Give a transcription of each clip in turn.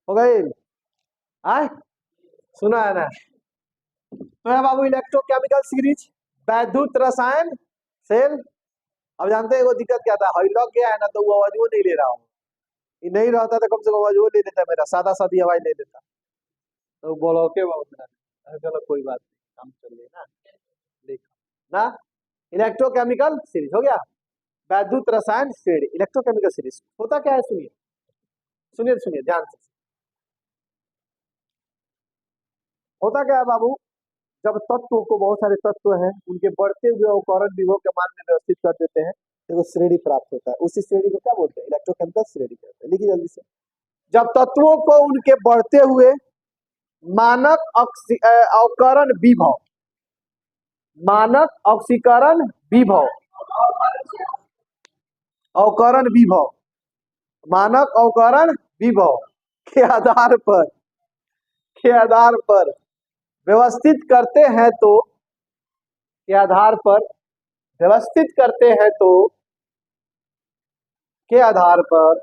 हो गई। आय सुना है ना। तो है बाबू इलेक्ट्रोकेमिकल सीरीज, वैद्युत रसायन सेल। अब जानते हैं वो दिक्कत क्या था, हॉइलॉक गया है ना तो वो आवाज वो नहीं ले रहा हूँ। ये नहीं रहता तो कम से कम आवाज वो ले लेता, मेरा सादा सादी आवाज ले लेता। तो बोलो के बहुत चलो कोई बात नहीं, काम चल रही है ना। देखो ना, इलेक्ट्रोकेमिकल सीरीज हो गया, वैद्युत रसायन श्रेणी इलेक्ट्रोकेमिकल सीरीज होता क्या है, सुनिए सुनिए सुनिए ध्यान से। होता क्या है बाबू, जब तत्वों को, बहुत सारे तत्व हैं, उनके बढ़ते हुए अवकरण विभव के मान में व्यवस्थित कर देते हैं तो वो श्रेणी प्राप्त होता है। उसी श्रेणी को क्या बोलते हैं, इलेक्ट्रोकेमिकल श्रेणी कहते हैं। लिखिए जल्दी से। जब तत्वों को उनके बढ़ते हुए मानक अवकरण विभव, मानक ऑक्सीकरण विभव, अवकरण विभव, मानक अवकरण विभव के आधार पर, के आधार पर व्यवस्थित करते हैं तो, के आधार पर व्यवस्थित करते हैं तो, के आधार पर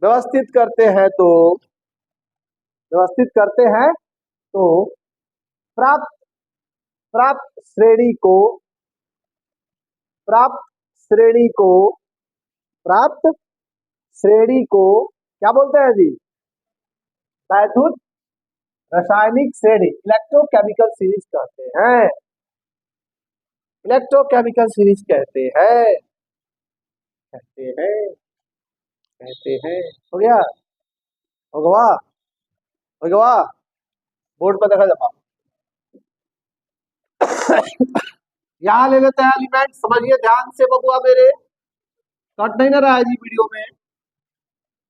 व्यवस्थित करते हैं तो, व्यवस्थित करते हैं तो प्राप्त, प्राप्त श्रेणी को, प्राप्त श्रेणी को, प्राप्त श्रेणी को क्या बोलते हैं जी, वैद्युत रासायनिक श्रेणी इलेक्ट्रोकेमिकल सीरीज कहते हैं, इलेक्ट्रोकेमिकल सीरीज कहते हैं, कहते हैं, कहते हैं। हो गया, हो गया, हो गया, बोर्ड पर देखा जाता। यहाँ ले लेते हैं एलिमेंट, समझिए ध्यान से बबुआ मेरे, कट नहीं ना रहा है जी वीडियो में,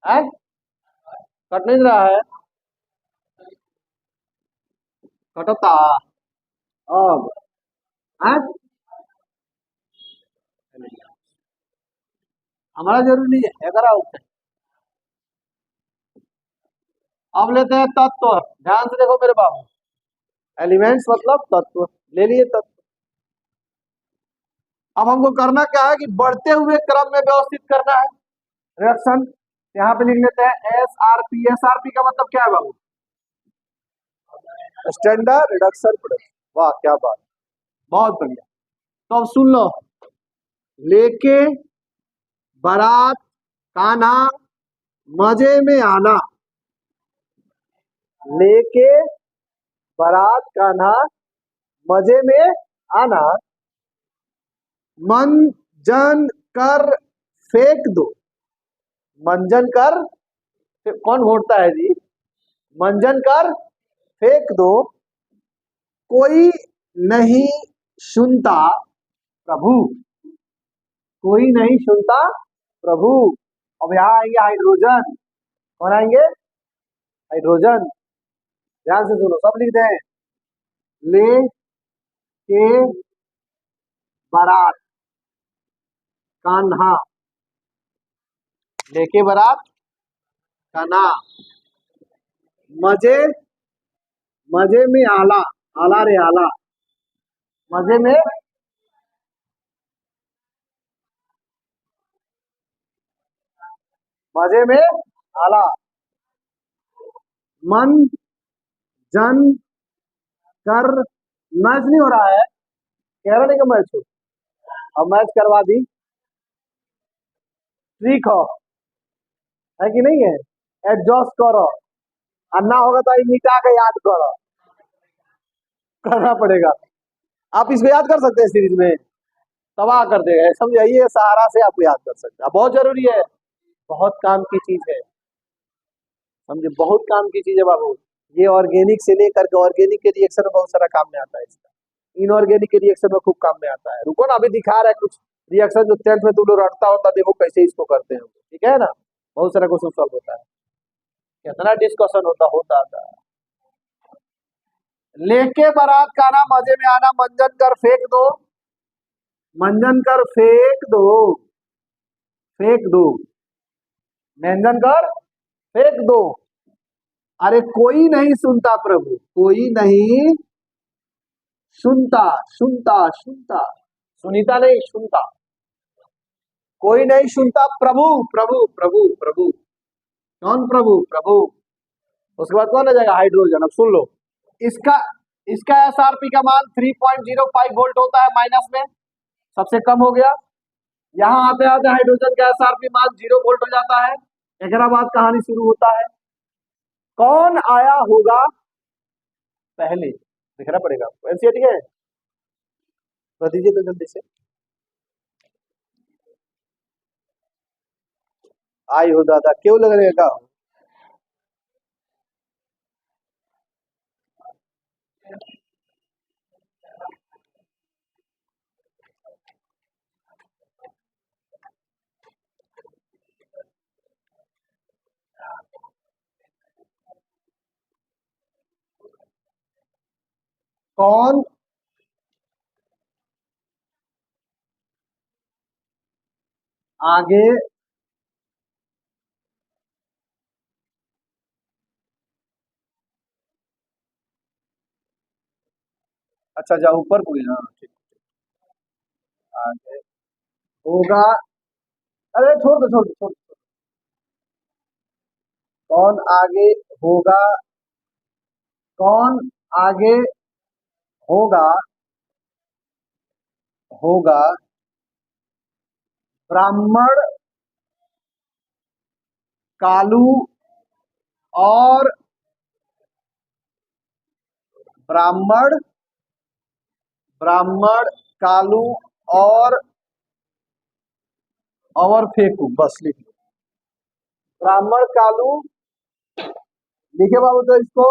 है कट नहीं रहा है, कटता अब है, हमारा जरूरी नहीं है अगर आउट। अब लेते हैं तत्व, ध्यान से देखो मेरे बाबू, एलिमेंट्स मतलब तत्व, ले लिए तत्व। अब हमको करना क्या है कि बढ़ते हुए क्रम में व्यवस्थित करना है रिएक्शन। यहाँ पे लिख लेते हैं एसआरपी, एसआरपी का मतलब क्या है बाबू, स्टैंडर्ड रिडक्शन प्रोडक्ट। वाह क्या बात, बहुत बढ़िया। तो अब सुन लो, लेके बारात कान्हा मजे में आना, लेके बारात कान्हा मजे में आना, मंजन कर फेंक दो, मंजन कर, कौन घोटता है जी, मंजन कर फेंक दो, कोई नहीं सुनता प्रभु, कोई नहीं सुनता प्रभु। अब यहाँ आएंगे हाइड्रोजन, कौन आएंगे, हाइड्रोजन। ध्यान से सुनो, सब लिख दें, ले के बारात कान्हा, लेके बारात कान्हा, मजे, मजे में आला, आला रे आला, मजे में, मजे में आला, मन जन कर, मैच नहीं हो रहा है, कह रहा नहीं कि मैच हो, अब मैच करवा दी, ठीक हो है कि नहीं है, एडजस्ट करो, और ना होगा तो मिटा के याद करो, करना पड़ेगा। आप इसको याद कर सकते हैं सीरीज में, तबाह कर देगा, समझाइए, सहारा से आप याद कर सकते हैं, बहुत जरूरी है, बहुत काम की चीज है, समझे, बहुत काम की चीज है बाबू। ये ऑर्गेनिक से लेकर के ऑर्गेनिक के रिएक्शन में बहुत सारा काम में आता है इसका, इनऑर्गेनिक के रिएक्शन में खूब काम में आता है। रुको ना, अभी दिखा रहा है कुछ रिएक्शन जो 10th में तुम लोग रटता होता, देखो कैसे इसको करते हैं, ठीक है ना, बहुत सारा क्वेश्चन सॉल्व होता है, कितना डिस्कशन होता होता था। लेके बारात कान्हा मजे में आना, मंजन कर फेंक दो, मंजन कर फेंक दो, फेंक दो, मंजन कर फेंक दो, अरे कोई नहीं सुनता प्रभु, कोई नहीं सुनता, सुनता सुनता, सुनीता नहीं सुनता, कोई नहीं सुनता प्रभु, प्रभु प्रभु प्रभु, कौन प्रभु, प्रभु उसके बाद कौन आ जाएगा, हाइड्रोजन। अब सुन लो, इसका इसका एसआरपी का मान 3.05 वोल्ट होता है माइनस में, सबसे कम हो गया। यहाँ आते आते हाइड्रोजन का एसआरपी मान 0 वोल्ट हो जाता है। एक बाद कहानी शुरू होता है। कौन आया होगा पहले, दिखना पड़ेगा एनसीईआरटी है, तो दीजिए तो जल्दी से। आई हो दादा, क्यों लग रहेगा? कौन आगे अच्छा जा ऊपर पूरी ना, ठीक। आगे होगा, अरे छोड़ दो छोड़ दो छोड़ दो। कौन आगे होगा, कौन आगे होगा, होगा ब्राह्मण, कालू और ब्राह्मण, ब्राह्मण कालू और फेंकू, बस लिख लो। ब्राह्मण कालू लिखे बाबू, तो इसको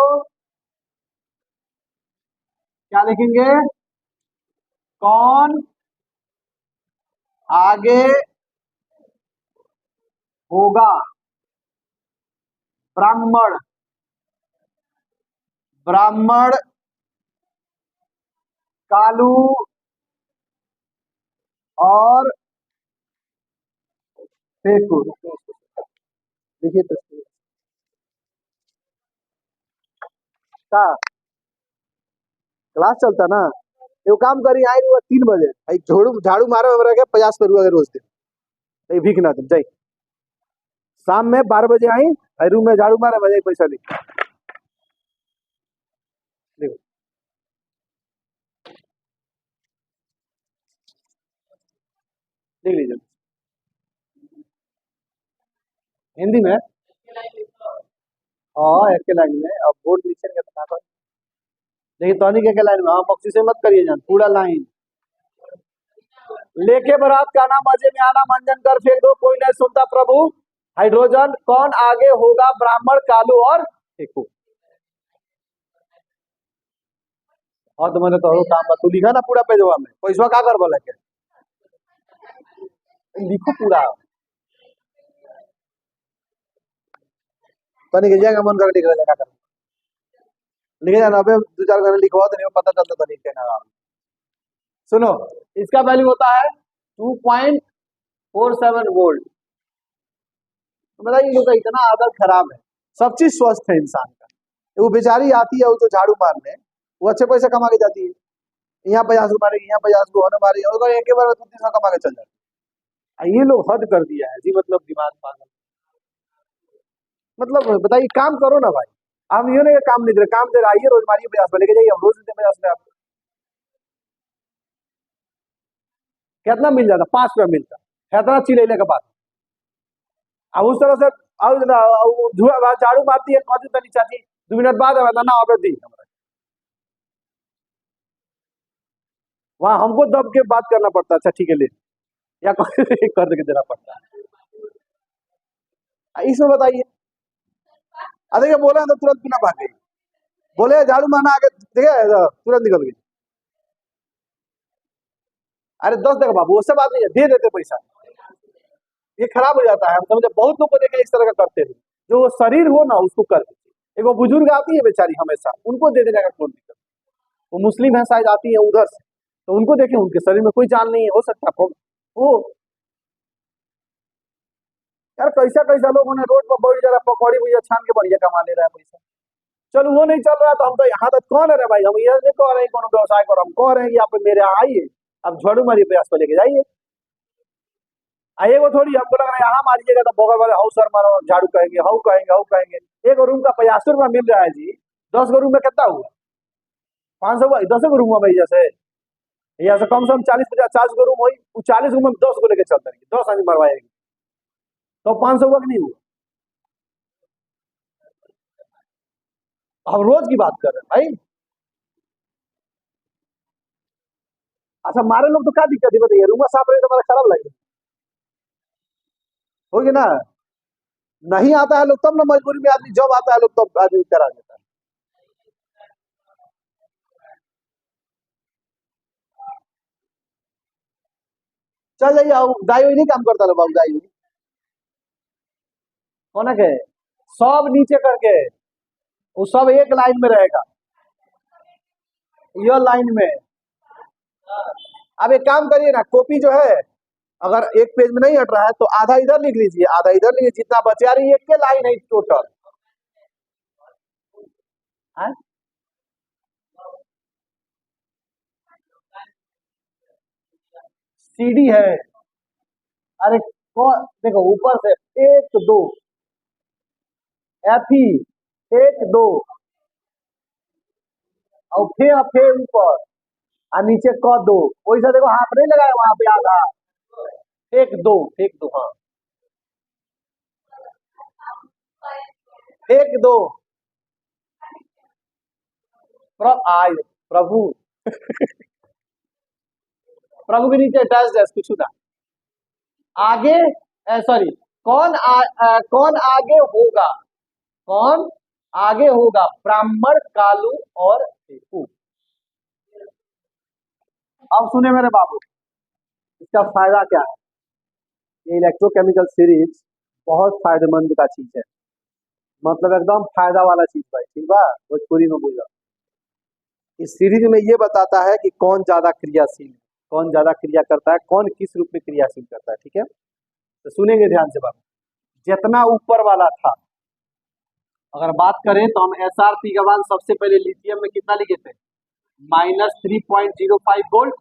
क्या लिखेंगे, कौन आगे होगा ब्राह्मण, ब्राह्मण कालू और फेंकू। देखिए तो का क्लास चलता ना, ये काम करी आई 3 बजे, झाड़ू झाड़ू मारे हमरा के 50 रुपया रोज दे, भीख ना तुम जाई। शाम में 12 बजे आई रूम में झाड़ू मारे, बजे पैसा ली, देखो देख लीजिए हिंदी में। हाँ एक के लाइन में, अब बोर्ड लिखे के बता, देखिए टॉनिक एक लाइन में, हाँ मक्सी से मत करिए जान, पूरा लाइन लेके बारात का नाम मजे में आना, मंजन कर फेंक दो कोई नहीं सुनता प्रभु। हाइड्रोजन कौन आगे होगा ब्राह्मण कालू और फेंकू। हाँ तो मैंने तो काम तू लिखा ना पूरा पेजवा में, पैसा का कर बोले के लिखो पूरा, टॉनिक जाएगा मन कर लिख रहा कर लिखे जाना, अबे 2-4 घंटे लिखवा तो नहीं पता चलता टॉनिक के नाम। सुनो, इसका वैल्यू होता है 2.47 वोल्ट। तो बताइए लोग का इतना आदत खराब है, सब चीज स्वस्थ है इंसान का। वो बेचारी आती है वो तो झाड़ू मारने, वो अच्छे पैसे कमा के जाती है, यहाँ 50 मारेगी, यहाँ 50 को होने मारेगी, और एक ही बार 2-300 कमा के चल जाती है। ये लोग हद कर दिया है जी, मतलब दिमाग पागल। मतलब बताइए काम करो ना भाई, हम ये नहीं काम नहीं दे रहे, काम दे रहा है, रोज मारिए 50 लेके जाइए, हम रोज देते 50 आपको कितना मिल जाता, 5 रुपया मिलता, कितना चिलेने के बाद। अब उस तरह से झाड़ू मारती है, कौन सी चाची 2 मिनट बाद ना आवे दी, वहां हमको दब के बात करना पड़ता है, अच्छा ठीक है ले, या कर के देना पड़ता है। इसमें बताइए, अरे बोले तो तुरंत बिना भाग गई, बोले झाड़ू मारना आगे, देखिए तुरंत निकल गई। अरे 10 देगा बाबू, उससे बात नहीं है, दे देते पैसा, ये खराब हो जाता है। हम समझे बहुत लोग को देखे इस तरह का करते हैं, जो शरीर हो ना उसको कर देते। एक वो बुजुर्ग आती है बेचारी हमेशा, उनको दे देने का कौन दिक्कत, वो मुस्लिम है शायद, आती है उधर से, तो उनको देखे उनके शरीर में कोई जान नहीं है, हो सकता है वो यार कैसा कैसा लोगों ने रोड पर बड़ी जरा पकौड़ी भैया छान के बढ़िया कमा ले रहा है पैसा। चलो वो नहीं चल रहा तो हम तो यहाँ तक कौन है भाई, हम ये नहीं कह रहे हैं कौन व्यवसाय करो, हम कह रहे हैं कि आप मेरे यहाँ आइए, आप झाड़ू मारिए प्रयास को लेके जाइए। आइए वो थोड़ी हमको लग रहा है यहाँ मारिएगा तो बगल वाले हाउ सर मारो झाड़ू कहेंगे हाउ कहेंगे हाउ कहेंगे। एक रूम का 85 रुपया मिल रहा है जी, 10 गो रूम में कितना हुआ? 500 हुआ, 10 गो रूम हुआ भाई। जैसे यहाँ से कम 40-50 गो रूम हुई, 40 रूम में 10 गो लेके चलते रहिए, 10 आदमी मरवाएगी तो 500 हुआ कि नहीं हुआ? हम रोज की बात कर रहे हैं भाई। अच्छा मारे लोग तो क्या दिक्कत है बताइए, रूम साफ रहे तो हमारा खराब लगेगा, होगी ना? नहीं आता है लोग तब ना मजबूरी में आदमी, जब आता है लोग तब आदमी करा देता है। चल जाइए, दाई नहीं काम करता लो बाबू, दाई कौन है के? सब नीचे करके, वो सब एक लाइन में रहेगा, यह लाइन में। अब एक काम करिए ना, कॉपी जो है अगर एक पेज में नहीं हट रहा है तो आधा इधर लिख लीजिए, आधा इधर लिखिए, जितना बचे आ रही है एक के लाइन है टोटल है। सीडी है, अरे कौन देखो ऊपर से, एक दो एफ ही, एक दो और फिर ऊपर और नीचे क दो, वैसा देखो हाथ नहीं लगाया वहां पे आधा, एक दो हाँ, एक दो आय प्रभु, प्रभु के नीचे डैश डैश कुछ ना आगे, सॉरी, कौन आगे होगा, कौन आगे होगा, ब्राह्मण, कालू और टीपू। अब सुने मेरे बाबू, इसका फायदा क्या है? ये इलेक्ट्रोकेमिकल सीरीज बहुत फायदेमंद का चीज है, मतलब एकदम फायदा वाला चीज भाई, ठीक बा, भोजपुरी में बोला। इस सीरीज में ये बताता है कि कौन ज्यादा क्रियाशील है, कौन ज्यादा क्रिया करता है, कौन किस रूप में क्रियाशील करता है, ठीक है? तो सुनेंगे ध्यान से बाबू, जितना ऊपर वाला था, अगर बात करें तो हम एसआरपी का मान सबसे पहले लिथियम में कितना लिखे थे, -3.05 वोल्ट।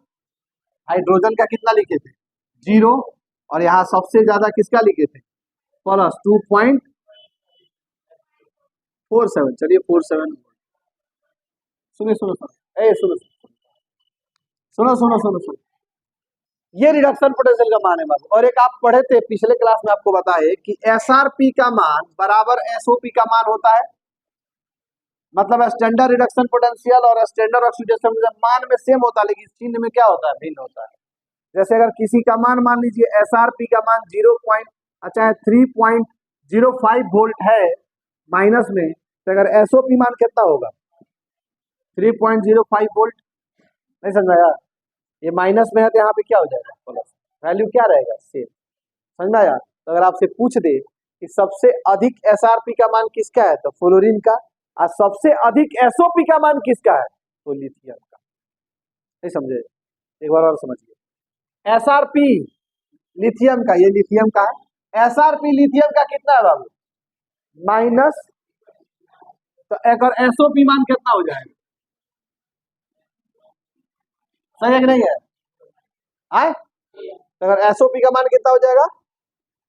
हाइड्रोजन का कितना लिखे थे, 0। और यहाँ सबसे ज्यादा किसका लिखे थे, +2.47, चलिए 47। सुनो सुनो सुनो, ए सुनो सुनो सुनो सुनो सुनो, ये रिडक्शन पोटेंशियल का मान है बाबू। और एक आप पढ़े थे पिछले क्लास में, आपको बताए कि एसआरपी का मान बराबर एसओपी का मान होता है, मतलब स्टैंडर्ड रिडक्शन पोटेंशियल और स्टैंडर्ड ऑक्सीडेशन मान में सेम होता है, लेकिन चिन्ह में क्या होता है, भिन्न होता है। जैसे अगर किसी का मान लीजिए एसआरपी का मान 0 पॉइंट, अच्छा 3.05 वोल्ट है माइनस में, तो अगर एसओपी मान कितना होगा, 3.05 वोल्ट। नहीं समझा यार, ये माइनस में है तो यहाँ पे क्या हो जाएगा, प्लस, वैल्यू क्या रहेगा, सेम। समझा यार? तो अगर आपसे पूछ दे कि सबसे अधिक एसआरपी का मान किसका है, तो फ्लोरीन का, और सबसे अधिक एसओपी का मान किसका है, तो लिथियम का। नहीं समझे? एक बार और समझिए, एसआरपी लिथियम का, ये लिथियम का है, एसआरपी लिथियम का कितना है बाबू, माइनस, तो एक और एसओपी मान कितना हो जाएगा, सही है कि नहीं है? आए, तो अगर एसओपी का मान कितना हो जाएगा,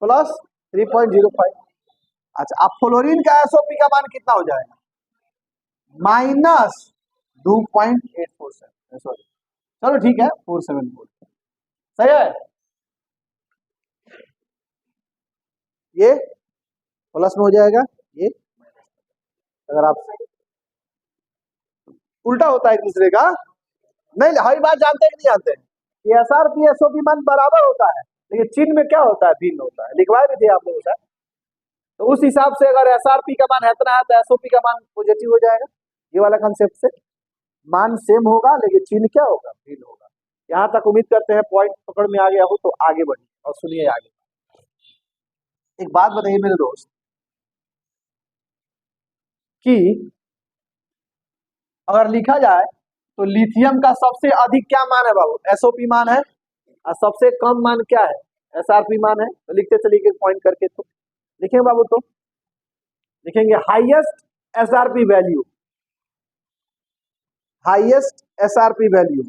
+3.05। अच्छा, अब फ्लोरीन का एसओपी का मान कितना हो जाएगा, -2.847, सॉरी, चलो ठीक है 47 सही है। ये प्लस में हो जाएगा, ये अगर आप, उल्टा होता है एक दूसरे का, नहीं हर बात जानते हैं कि नहीं जानते हैं कि एसआरपी एसओपी मान बराबर होता है, लेकिन चिन्ह में क्या होता है, भिन्न होता है, लिखवाए भी थे आप लोगों से। तो उस हिसाब से अगर एसआरपी का मान इतना है तो एसओपी का मान पॉजिटिव हो जाएगा, ये वाला कंसेप्ट से मान सेम होगा लेकिन चिन्ह क्या होगा, भिन्न होगा। यहाँ तक उम्मीद करते हैं पॉइंट पकड़ में आ गया हो, तो आगे बढ़िए और सुनिए आगे। एक बात बताइए मेरे दोस्त कि अगर लिखा जाए तो लिथियम का सबसे अधिक क्या मान है बाबू, एसओपी मान है, और सबसे कम मान क्या है, एसआरपी मान है। तो लिखते चलिए पॉइंट करके, तो लिखेंगे बाबू, तो लिखेंगे highest SRP value, highest SRP value,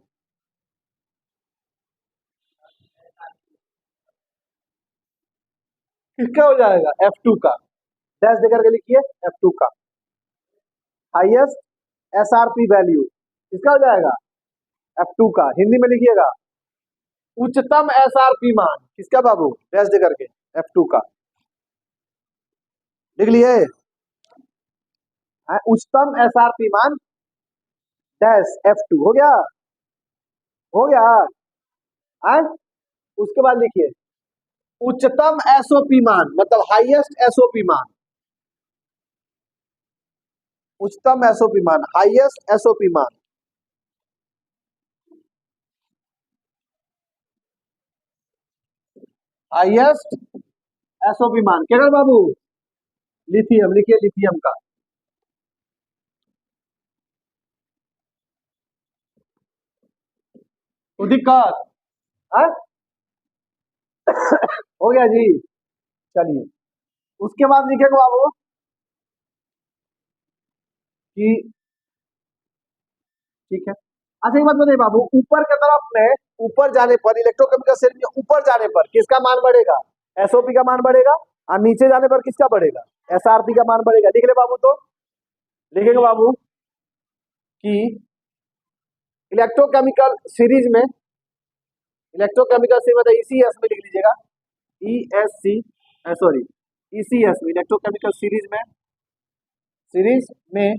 किसका हो जाएगा? F2 का। डैश देकर के लिखिए F2 का। हाईएस्ट एसआरपी वैल्यू किसका हो जाएगा? F2 का। हिंदी में लिखिएगा उच्चतम एसआरपी मान किसका बाबू? डैश देकर के F2 का। लिख लिए? उच्चतम एसआरपी मान डैश F2 हो गया? हो गया? उसके बाद लिखिए उच्चतम एसओपी मान, मतलब हाईएस्ट एसओपी मान। उच्चतम एसओपी मान, हाईएस्ट एसओपी मान। हाईएस्ट एसओपी मान क्या बाबू? लिथियम। लिखिए लिथियम का। तो दिक्कत हो गया जी। चलिए उसके बाद लिखेगा बाबू कि ठीक है। अच्छा एक बात बताइए बाबू, ऊपर की तरफ में, ऊपर जाने पर इलेक्ट्रोकेमिकल सेल में ऊपर जाने पर किसका मान बढ़ेगा? एसओपी का मान बढ़ेगा। और नीचे जाने पर किसका बढ़ेगा? एसआरपी का मान बढ़ेगा। लिख ले बाबू। तो लिखेंगे बाबू कि इलेक्ट्रोकेमिकल सीरीज में, इलेक्ट्रोकेमिकल सीरीज मतलब ईसीएस में लिख लीजिएगा, ईएससी सॉरी ईसीएस में, इलेक्ट्रोकेमिकल सीरीज में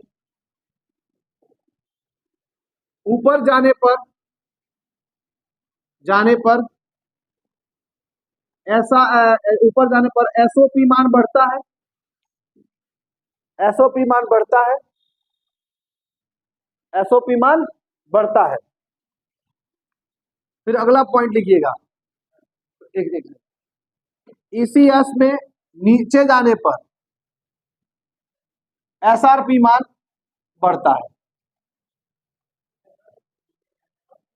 ऊपर जाने पर ऐसा ऊपर जाने पर एसओपी मान बढ़ता है। एसओपी मान बढ़ता है। एसओपी मान बढ़ता है। फिर अगला पॉइंट लिखिएगा, एक एक ईसीएस में नीचे जाने पर एसआरपी मान बढ़ता है।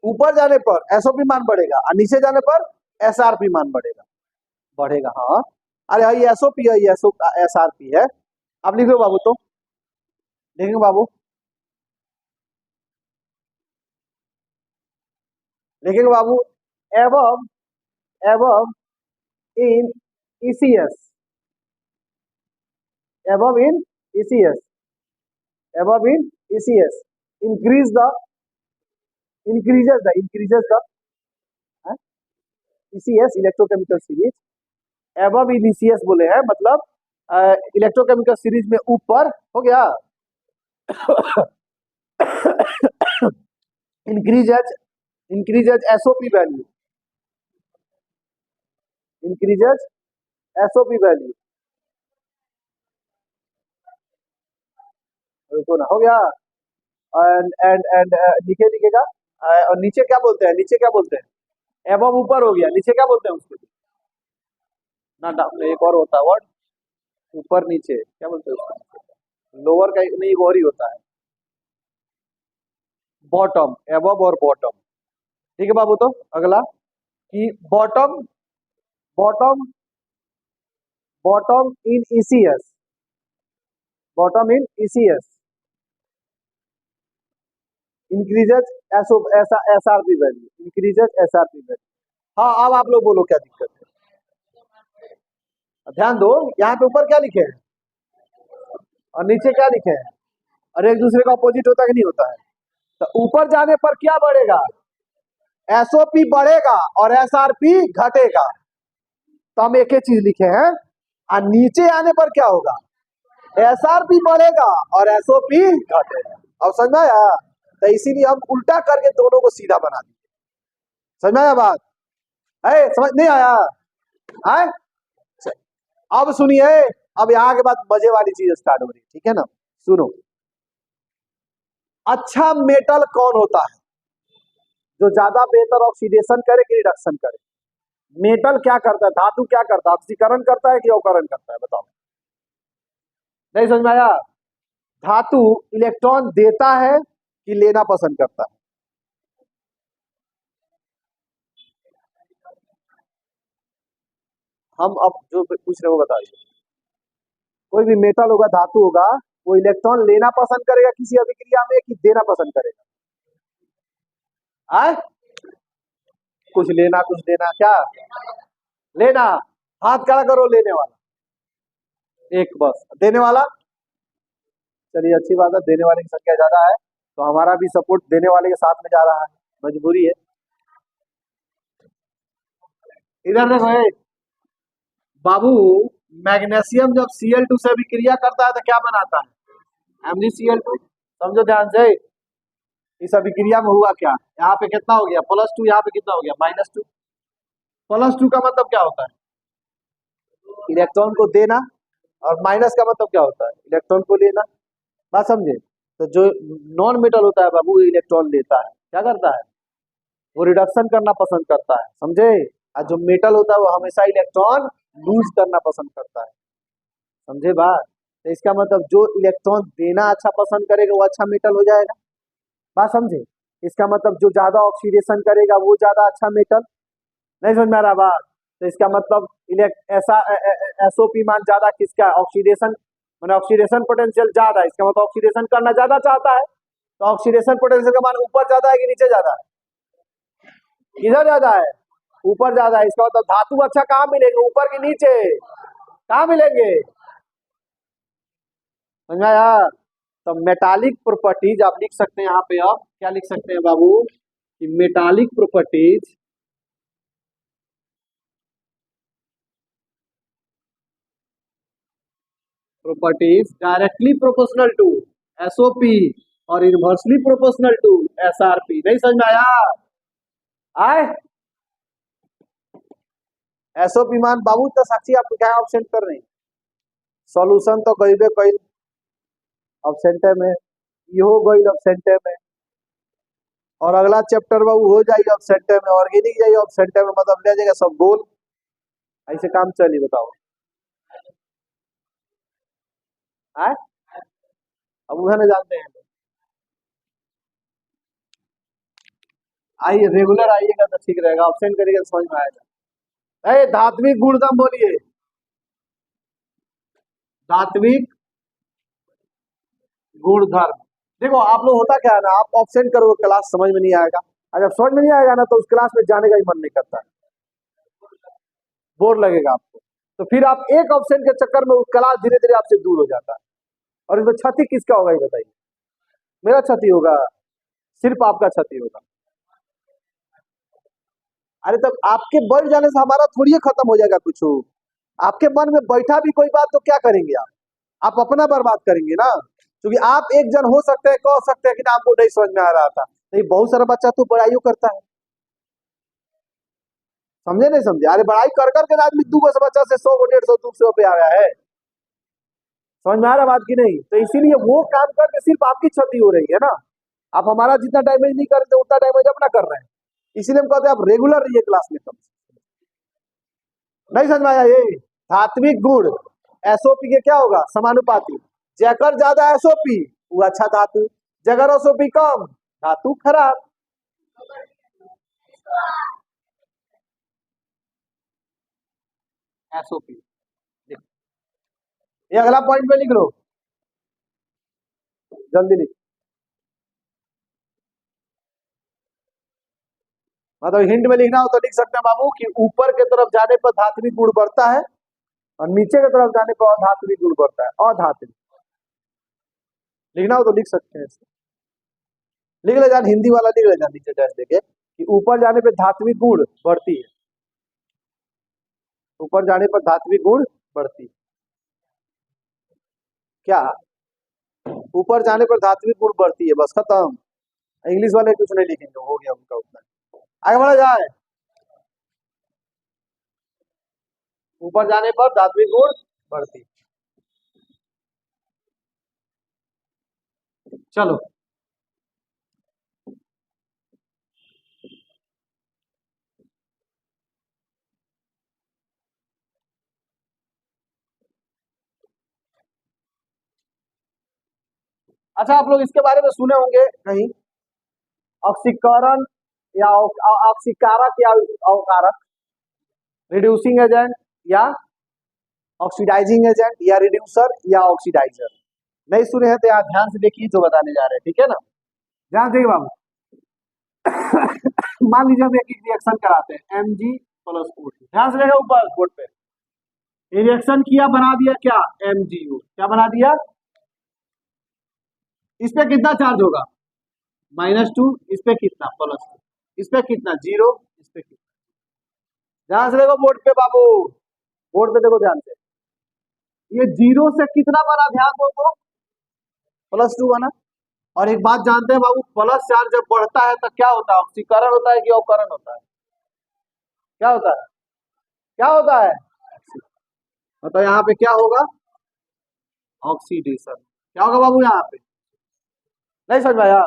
ऊपर जाने पर एसओपी मान बढ़ेगा और नीचे जाने पर एसआरपी मान बढ़ेगा। बढ़ेगा हाँ। अरे ये एसओपी है, ये एसआरपी है। अब लिख लो बाबू। तो लिखेंगे बाबू, लिखेंगे बाबू above above in ECS, above in ECS, above in ECS increases the ECS electrochemical series. Above in ECS बोले हैं मतलब इलेक्ट्रोकेमिकल सीरीज में ऊपर हो गया। increases SOP value, increases SOP value। रुको ना, हो गया। एंड नीचे लिखेगा और नीचे क्या बोलते हैं? नीचे क्या बोलते हैं? एबव ऊपर हो गया, नीचे क्या बोलते हैं उसको? ना एक और होता है वर्ड, ऊपर नीचे क्या बोलते हैं उसको? लोअर का नहीं, एक और ही होता है, बॉटम। एबव और बॉटम। ठीक है बाबू। तो अगला कि bottom bottom bottom in ECS, bottom in ECS increases SRP value, increases SRP value. हाँ अब आप लोग बोलो क्या दिक्कत है? ध्यान दो, यहाँ पे ऊपर क्या लिखे हैं और नीचे क्या लिखे हैं, और एक दूसरे का अपोजिट होता है कि नहीं होता है? तो ऊपर जाने पर क्या बढ़ेगा? एसओपी बढ़ेगा और एसआरपी घटेगा। तो हम एक ही चीज लिखे हैं। और नीचे आने पर क्या होगा? एसआरपी बढ़ेगा और एसओपी घटेगा। अब समझ में आया? तो इसीलिए हम उल्टा करके दोनों को सीधा बना दिए। समझ में आया बात? है समझ नहीं आया? है? अब सुनिए, अब यहाँ के बाद मजे वाली चीज स्टार्ट हो रही है, ठीक है ना? सुनो, अच्छा मेटल कौन होता है जो ज्यादा बेहतर ऑक्सीडेशन करे कि रिडक्शन करे? मेटल क्या करता है? धातु क्या करता है? ऑक्सीकरण करता है कि अवकरण करता है? बताओ। नहीं समझ में आया? धातु इलेक्ट्रॉन देता है कि लेना पसंद करता है? हम अब जो पूछ रहे हो बताइए। कोई भी मेटल होगा, धातु होगा, वो इलेक्ट्रॉन लेना पसंद करेगा किसी अभिक्रिया में कि देना पसंद करेगा? आए? कुछ लेना कुछ देना, क्या लेना? हाथ खड़ा करो लेने वाला। एक बस देने वाला, चलिए अच्छी बात है, देने वाले की संख्या ज्यादा है तो हमारा भी सपोर्ट देने वाले के साथ में जा रहा है, मजबूरी है। इधर देखो बाबू, मैग्नीशियम जब Cl2 से अभिक्रिया करता है तो क्या बनाता है, MgCl2। समझो ध्यान से, इस अभिक्रिया में हुआ क्या, यहाँ पे कितना हो गया +2, यहाँ पे कितना हो गया -2। +2 का मतलब क्या होता है, इलेक्ट्रॉन को देना, और माइनस का मतलब क्या होता है, इलेक्ट्रॉन को लेना। बात समझे, तो जो नॉन मेटल होता है बाबू, इलेक्ट्रॉन लेता है, क्या करता है, वो रिडक्शन करना पसंद करता है, समझे। और जो मेटल होता है वो हमेशा इलेक्ट्रॉन लूज करना पसंद करता है, समझे बात। तो इसका मतलब जो इलेक्ट्रॉन देना अच्छा पसंद करेगा वो अच्छा मेटल हो जाएगा, बात समझे। इसका मतलब जो ज्यादा ऑक्सीडेशन करेगा वो ज्यादा अच्छा मेटल, नहीं समझ में आ रहा बात। तो इसका मतलब ऐसा एसओपी मान ज्यादा किसका, ऑक्सीडेशन, मैंने ऑक्सीडेशन पोटेंशियल ज्यादा है, इसका मतलब ऑक्सीडेशन करना ज्यादा चाहता है, तो ऑक्सीडेशन पोटेंशियल का मान ऊपर ज्यादा है कि नीचे ज्यादा है, किधर ज्यादा है, ऊपर ज्यादा है। इसका मतलब धातु अच्छा कहाँ मिलेंगे, ऊपर के नीचे, कहाँ मिलेंगे, समझ में आया। तो मेटालिक प्रॉपर्टीज आप लिख सकते हैं यहाँ पे, आप क्या लिख सकते हैं बाबू, कि metallic properties directly proportional to SOP और इनवर्सली प्रोपोर्शनल टू एसआरपी। नहीं समझ में आया, आए एसओपी मान बाबू तो साक्षी आप क्या ऑप्शन कर रहे हैं, सॉल्यूशन तो गईबे कई ऑप्शन में, इहो गई ऑप्शन में, और अगला चैप्टर में वो हो जाएगी ऑप्शन में, ऑर्गेनिक जाइए ऑप्शन में, मतलब ले जाएगा सब गोल, ऐसे काम चलिए बताओ। आए अब उन्हें जानते हैं, आइए रेगुलर आइएगा तो ठीक रहेगा, ऑप्शन करिएगा तो समझ में आएगा। धात्विक गुणधर्म बोलिए, धात्विक गुणधर्म। देखो आप लोग होता क्या है ना, आप ऑप्शन करोगे क्लास समझ में नहीं आएगा, और जब समझ में नहीं आएगा ना तो उस क्लास में जाने का ही मन नहीं करता है, बोर लगेगा आपको, तो फिर आप एक ऑप्शन के चक्कर में उस क्लास धीरे धीरे आपसे दूर हो जाता है। और इसमें क्षति किसका होगा ये बताइए, मेरा क्षति होगा, सिर्फ आपका क्षति होगा। अरे तब आपके बढ़ जाने से हमारा थोड़ी खत्म हो जाएगा कुछ, आपके मन में बैठा भी कोई बात तो क्या करेंगे आप अपना बर्बाद करेंगे ना, क्योंकि आप एक जन हो सकते हैं, कह सकते हैं कि आपको नहीं समझ में आ रहा था, नहीं बहुत सारा बच्चा तो पढ़ाई करता है, समझे नहीं समझे, अरे पढ़ाई कर करके आदमी 200 बच्चा से 100 150 200 पे आया है, समझ में आ रहा बात की नहीं। तो इसीलिए वो काम करके सिर्फ आपकी क्षति हो रही है ना, आप हमारा जितना डैमेज नहीं करते उतना डैमेज अपना कर रहे हैं, इसीलिए हम कहते हैं आप रेगुलर रहिए क्लास में। कम नहीं समझ में आया, ये धात्विक गुण एसओपी के क्या होगा, समानुपाती, जकर ज्यादा एसओपी वो अच्छा धातु, जगर एसओपी कम धातु खराब। एसओपी ये अगला पॉइंट में लिख लो, जल्दी लिख, मतलब हिंट में लिखना हो तो लिख सकते हैं बाबू कि ऊपर के तरफ जाने पर धात्विक गुण बढ़ता है और नीचे की तरफ जाने पर अधात्विक गुण बढ़ता है, अधात्विक लिखना हो तो लिख सकते हैं, लिख ले जान, हिंदी वाला लिख ले जान नीचे डैश देके कि ऊपर जाने पर धात्विक गुण बढ़ती है, ऊपर जाने पर धात्विक गुण बढ़ती है, क्या ऊपर जाने पर धात्विक गुण बढ़ती है, बस खत्म। इंग्लिश वाले कुछ नहीं लिखेंगे, हो गया उनका उतना, आगे बढ़ा जाए। ऊपर जाने पर धात्विक गुण बढ़ती, चलो अच्छा, आप लोग इसके बारे में सुने होंगे कहीं, ऑक्सीकरण या ऑक्सीकारक या अवकारक, रिड्यूसिंग एजेंट या ऑक्सीडाइजिंग एजेंट या रिड्यूसर या ऑक्सीडाइजर, नहीं सुने हैं तो यहाँ ध्यान से देखिए जो बताने जा रहे हैं, ठीक है ना, ध्यान देखिए बाबू। मान लीजिए हम एक रिएक्शन कराते हैं Mg + O2, ध्यान से देखो ऊपर बोर्ड पे, ये रिएक्शन किया, बना दिया क्या, MgO। क्या बना दिया, इस पे कितना चार्ज होगा, -2, इस पे कितना, +2, इस पे कितना, 0, इस पे कितना। ध्यान से देखो बोर्ड पे बाबू, बोर्ड पे देखो ध्यान से, ये 0 से कितना बना, ध्यान दो तो, +2 बना। और एक बात जानते हैं बाबू, प्लस चार्ज जब बढ़ता है तो क्या होता है, ऑक्सीकरण होता है कि अवकरण होता है, क्या होता है, क्या होता है, मतलब यहाँ पे क्या होगा, ऑक्सीडेशन। क्या होगा बाबू यहाँ पे, नहीं समझ में आया,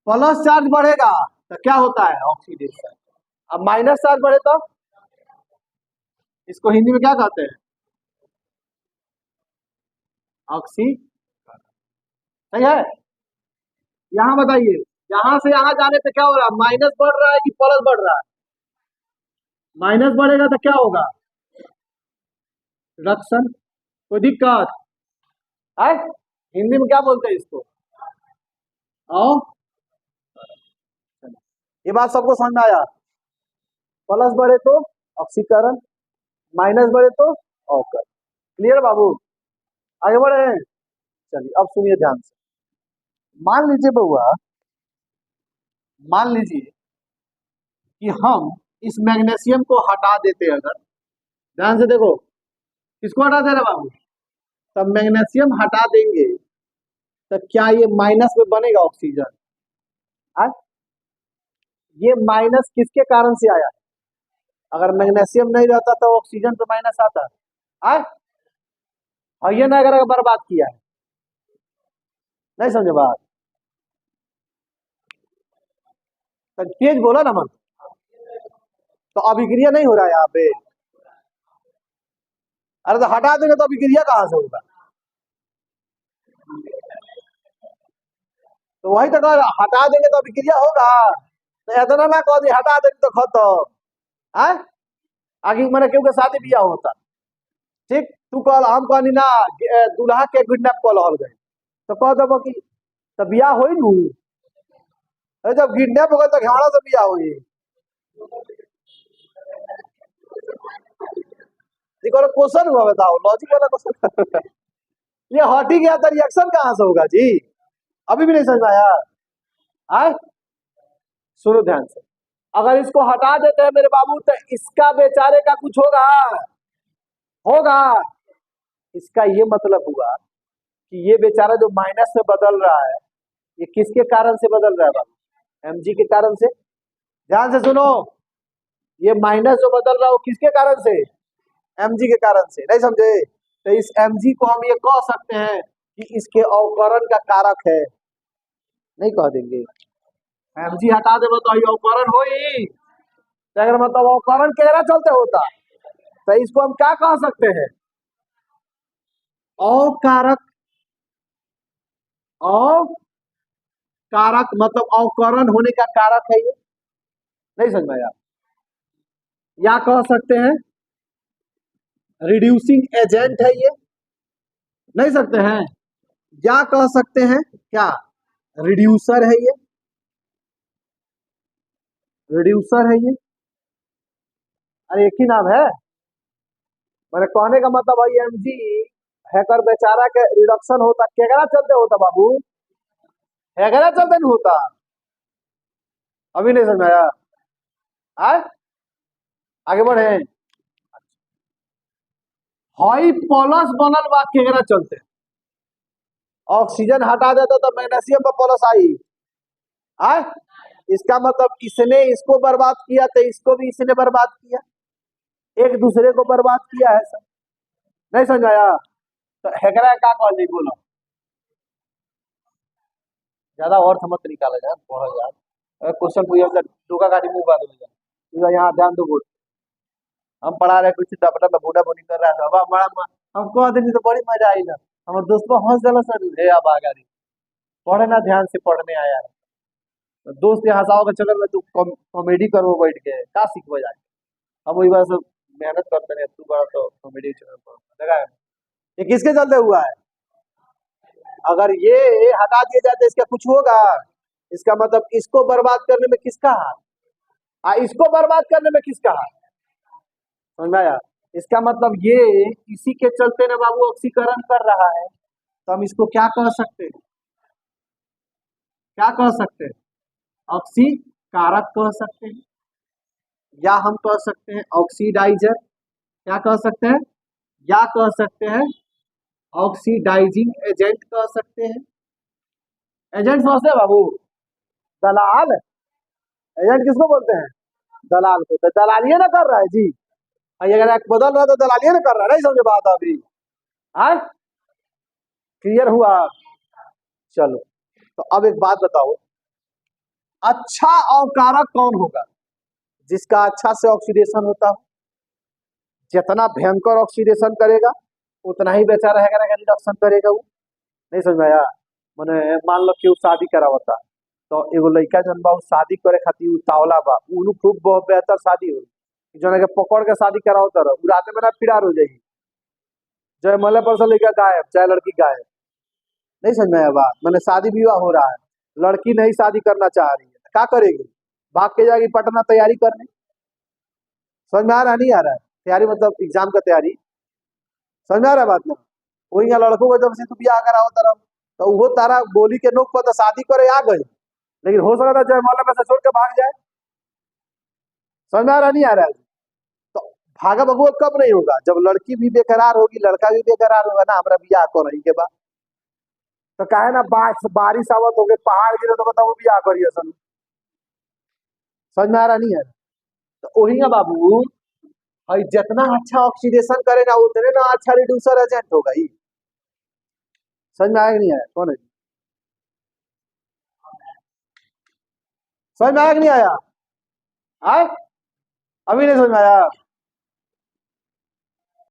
प्लस चार्ज बढ़ेगा तो क्या होता है, ऑक्सीडेशन। अब माइनस चार्ज बढ़े तो इसको हिंदी में क्या कहते हैं, ऑक्सी, सही है। यहाँ बताइए, यहाँ से यहाँ जाने पे क्या हो रहा है, माइनस बढ़ रहा है कि प्लस बढ़ रहा है, माइनस बढ़ेगा तो क्या होगा, रिडक्शन। कोई दिक्कत है, हिंदी में क्या बोलते हैं इसको, आओ, ये बात सबको समझ में आया, प्लस बढ़े तो ऑक्सीकरण, माइनस बढ़े तो अवकरण। क्लियर बाबू, आगे बढ़े, चलिए अब सुनिए ध्यान से। मान लीजिए बउआ, मान लीजिए कि हम इस मैग्नीशियम को हटा देते हैं, अगर ध्यान से देखो, किसको हटा दे रहे बाबू, तब मैग्नीशियम हटा देंगे तो क्या ये माइनस में बनेगा ऑक्सीजन, ये माइनस किसके कारण से आया, अगर मैग्नीशियम नहीं रहता तो ऑक्सीजन पे माइनस आता है, और ये ना अगर बर्बाद किया है, नहीं समझे बात, तो तेज बोला ना मन, तो अभिक्रिया नहीं हो रहा है यहाँ पे, अरे तो हटा देंगे तो अभिक्रिया कहाँ से होगा, तो वही तो कह रहा, हटा देंगे तो अभिक्रिया होगा, तो इतना ना कह दी हटा देंगे तो खत्म है, आगे मैंने क्योंकि शादी ब्याह होता, ठीक, तू कल हम कहनी ना दूल्हा के किडनैप कल हल गए, तो कह दबो कि तो ब्याह होई नू, अरे जब किडनैप हो गए तो घेवड़ा से ब्याह होई, क्वेश्चन हुआ, बताओ लॉजिक वाला क्वेश्चन ये हटी गया तो रिएक्शन कहाँ से होगा जी, अभी भी नहीं समझ में आया, आए सुनो ध्यान से, अगर इसको हटा देते हैं मेरे बाबू तो इसका बेचारे का कुछ होगा, होगा, इसका ये मतलब हुआ कि ये बेचारा जो माइनस में बदल रहा है, ये किसके कारण से बदल रहा है बाबू, Mg के कारण से। ध्यान से सुनो, ये माइनस जो बदल रहा है वो किसके कारण से, Mg के कारण से, नहीं समझे, तो इस Mg को हम ये कह सकते हैं कि इसके अवकरण का कारक है, नहीं कह देंगे, Mg हटा दे तो ये अवकरण हो ही, अगर मतलब अवकरण केरा चलते होता तो इसको हम क्या कह सकते हैं, अवकारक, अवकारक मतलब अवकरण होने का कारक है ये, नहीं समझ में आया, या कह सकते हैं रिड्यूसिंग एजेंट है ये, नहीं सकते हैं, या कह सकते हैं क्या, रिड्यूसर है ये, रिड्यूसर है ये, अरे एक ही नाम है, मैंने कहने का मतलब भाई Mg हैकर बेचारा के रिडक्शन होता केकरा चलते होता बाबू, हैकरा चलते नहीं होता, अभी नहीं समझ आया, आगे बढ़े, हाई प्लस बनल बा केकरा चलते, ऑक्सीजन हटा देता तो मैग्नीशियम पर प्लस आई, इसका मतलब इसने इसको बर्बाद किया तो इसको भी इसने बर्बाद किया, एक दूसरे को बर्बाद किया है सर, नहीं समझ आया, तो हैकरा का कॉल नहीं बोलो, ज्यादा अर्थ मत निकाला यार, पढ़ो यार, क्वेश्चन पूछा डोका काटी मुंह बांध लिया, यहाँ ध्यान दो बोर्ड, हम पढ़ा रहे कुछ टपटा में बूढ़ा बोनी कर रहा था, अब बड़ा हम कह देंगे तो बड़ी मजा आई ना, हमारे दोस्तों हंस दिला सर, हे अब आ गई, पढ़े ना ध्यान से पढ़ने आया है, तो दोस्त यहाँ हंसाओ के चलो तू कॉमेडी करो बैठ के, का सीखो जाके, हम वही बार से मेहनत करते हैं, तू बड़ा तो कॉमेडी चैनल पर लगा है, ये किसके चलते हुआ है, अगर ये हटा दिए जाते इसका कुछ होगा, इसका मतलब इसको बर्बाद करने में किसका हाथ, इसको बर्बाद करने में किसका हाथ, समझ में आया, इसका मतलब ये इसी के चलते ना बाबू ऑक्सीकरण कर रहा है, तो हम इसको क्या कह सकते हैं, क्या कह सकते हैं, ऑक्सीकारक कह सकते हैं, या हम कह सकते हैं ऑक्सीडाइजर, क्या कह सकते हैं, या कह सकते हैं ऑक्सीडाइजिंग एजेंट कह सकते हैं। एजेंट समझते हैं बाबू, दलाल, एजेंट किसको बोलते हैं, दलाल को, तो दलालिए ना कर रहा है जी। और अगर एक बदल रहा है तो दलालिए ना कर रहा है, नहीं समझे बात अभी, हाँ क्लियर हुआ। चलो, तो अब एक बात बताओ, अच्छा अवकारक कौन होगा, जिसका अच्छा से ऑक्सीडेशन होता हो, जितना भयंकर ऑक्सीडेशन करेगा उतना ही बेचा रहेगा ना, रिडक्शन करेगा वो, नहीं समझ में आया। मैंने मान लो कि वो शादी करावता, तो एगो लड़का जन बा उ शादी करे खातिर उतावला बा, उनु खूब बहुत बेहतर शादी हो, जौन के पकड़ के शादी करावता रह, उ राते में ना फिरार हो जाएगी, जय मल्ले पर से लड़का गायब, चाहे लड़की गायब, नहीं समझ में आया बात। मैंने शादी विवाह हो रहा है, लड़की नहीं शादी करना चाह रही है, क्या करेगी, भाग के जाएगी पटना तैयारी करने, समझ में आ रहा नहीं आ रहा है, तैयारी मतलब एग्जाम का तैयारी, समझ में आ रहा है बात ना। वही यहाँ लड़कों को जब से तू ब्याह करा होता रहा, तो वो तारा गोली के नोक पर तो शादी करे आ गई, लेकिन हो सकता है जयमाला में से छोड़ के भाग जाए, समझ में आ रहा नहीं आ रहा है। तो भागा बबुआ कब नहीं होगा, जब लड़की भी बेकरार होगी, लड़का भी बेकरार होगा ना, हमारा ब्याह को नहीं के बाद, तो कहे ना बारिश आवत हो गए, पहाड़ गिरे तो बताओ ब्याह करिए सन, समझ में आ रहा नहीं है। तो वही ना बाबू, और जितना अच्छा ऑक्सीडेशन करेगा उतने ना अच्छा रिड्यूसर एजेंट होगा ही, समझ में आया कि नहीं आया, कौन है, समझ में आया कि नहीं आया, आए अभी नहीं समझ में आया।